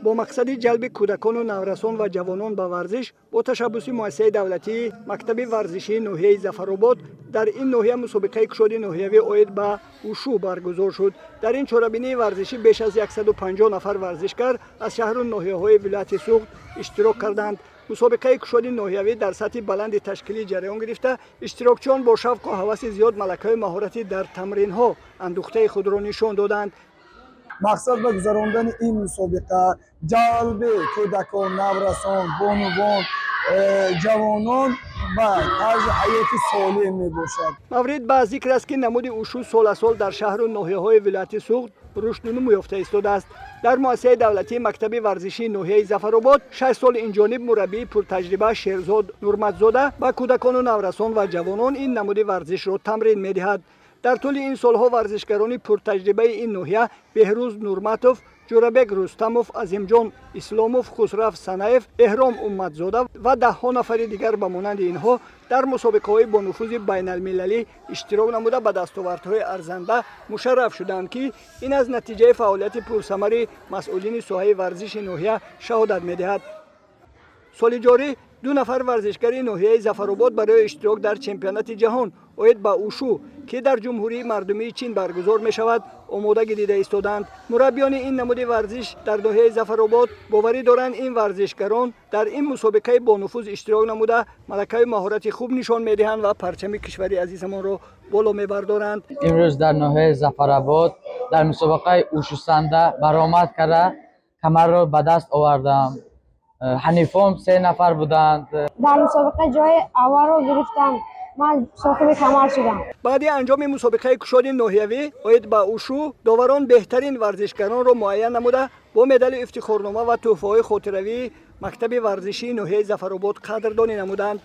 با مقصد جلب کودکان و نورسان و جوانان به ورزش با تشبث مؤسسه دولتی مکتب ورزشی ناحیه ظفرآباد در این ناحیه مسابقه کشاد ناحیوی عاید به اوشو برگزار شد. در این چهاربینی ورزشی بیش از 150 نفر ورزشکار از شهر و ناحیه‌های ولایت سوخت اشتراک کردند. مسابقه کشاد ناحیوی در سطح بلند تشکیلی جریان گرفته، اشتراکچیان با شوق و هوس زیاد ملکه‌های مهارتی در تمرین‌ها اندوخته خود را نشان دادند. مقصد به گذراندن این مسابقه جلب کودکان، نورسان، بانوان، جوانان و طرز حیات سالم می باشد. مورد به ذکر است که نمود اوشو سال از سال در شهر و ناحیه‌های ولایت سوخت رشد و نمو یافته ایستاده است. در مؤسسه دولتی مکتب ورزشی ناحیه ظفرآباد 6 سال این جانب مربی پرتجربه شیرزاد نورمتزاده با کودکان و نورسان و جوانان این نمود ورزش را تمرین می‌دهد. در طول این سالها ورزشکاران پرتجربه این ناحیه بهروز نورمتوف، جورابک رستموف، عظیمجان اسلاموف، خسرو سنایف، احرام امتزاده و ده‌ها نفر دیگر به مانند اینها در مسابقه‌های با نفوذ بین المللی اشتراک نموده به دستاوردهای ارزنده مشرف شدند که این از نتیجه فعالیت پرثمر مسئولین ساحه ورزش ناحیه شهادت می‌دهد. سال جاری 2 نفر ورزشکار ناحیه ظفرآباد برای اشتراک در چمپیونات جهان عاید به اوشو که در جمهوری مردمی چین برگزار می شود آماده گردیده ایستادند. مربیان این نمود ورزش در ناحیه ظفرآباد باوری دارند این ورزشکاران در این مسابقه با نفوذ اشتراک نموده ملکه مهارت خوب نشان میدهند و پرچم کشور عزیزمان را بالا میبردارند. امروز در ناحیه ظفرآباد در مسابقه اوشو سنده برآمد کرده کمر را به دست آوردم. حنیفام 3 نفر بودند. در مسابقه جای اول را گرفتم. من صاحب کمر شدم. بعد انجام مسابقه کشاد ناحیوی عاید به اوشو داوران بهترین ورزشکاران را معین نموده با مدال افتخارنامه و تحفه‌های خاطروی مکتب ورزشی ناحیه ظفرآباد قدردانی نمودند.